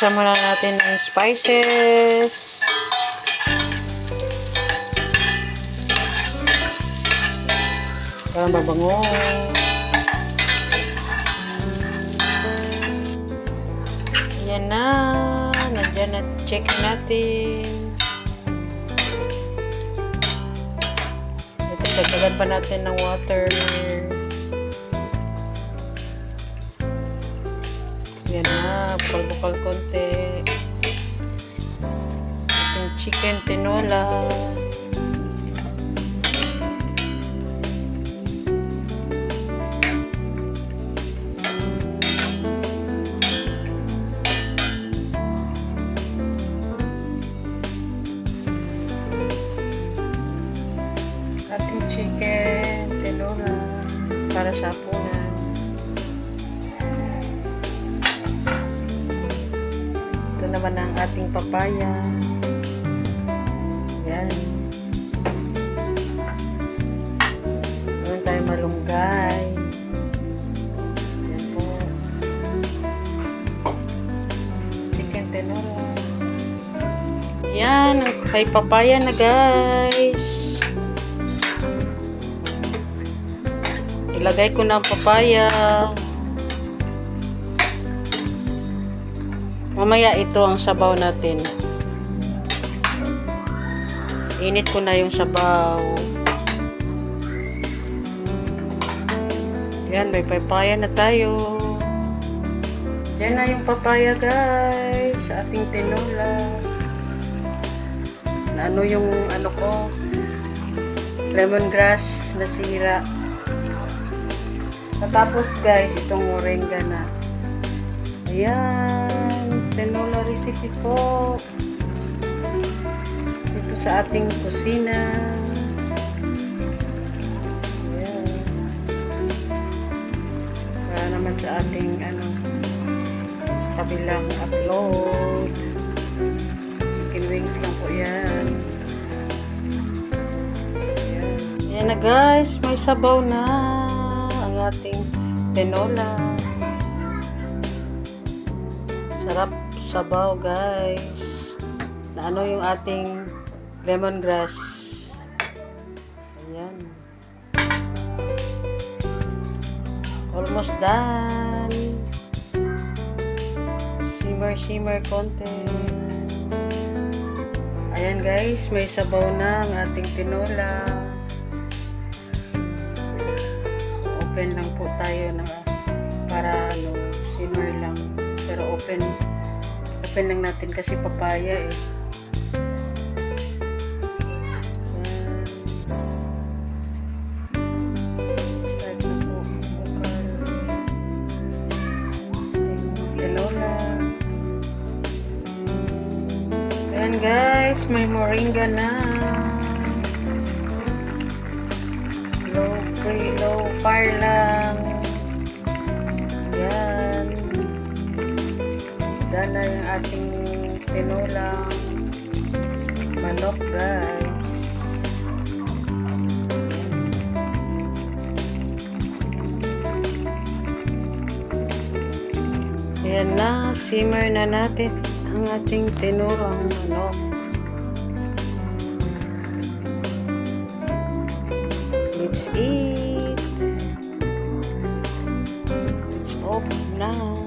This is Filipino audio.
Lagyan muna natin ng spices. Para mabango. Ayan na. Nandiyan na. Check natin. Ito, dagdagan pa natin ng water. Ayan na. Bukal-bukal konti. Ating chicken tinola. Ating chicken tinola para sa hapunan. Ito naman ang ating papaya. Yan. Meron tayong malunggay. Yan po. Chicken tinola. Yan. May papaya na, guys. Ilagay ko na ang papaya. Mamaya ito ang sabaw natin. Init ko na yung sabaw. Yan, may papaya na tayo. Yan na yung papaya, guys. Sa ating tinola. Na ano yung ano ko? Lemongrass na sira. Tapos, guys, itong moringa na. Ayan. Tinola recipe po. Ito sa ating kusina. Ayan. Para naman sa ating sa kabilang upload. Chicken wings lang po yan. Ayan. Ayan na, guys. May sabaw na ang ating tinola. Sarap sabaw, guys. Na ano yung ating lemongrass. Ayan. Almost done. Simmer konti. Ayan, guys. May sabaw na ang ating tinola. Open lang po tayo na para simmer lang, pero open lang natin kasi papaya eh. Start na po bukal tinola. Ayan, guys, may moringa na. Low fire lang. Yan. Dana yung ating tinolang manok, guys. Ayan na. Simmer na natin ang ating tinolang manok. Let's eat. It's off now.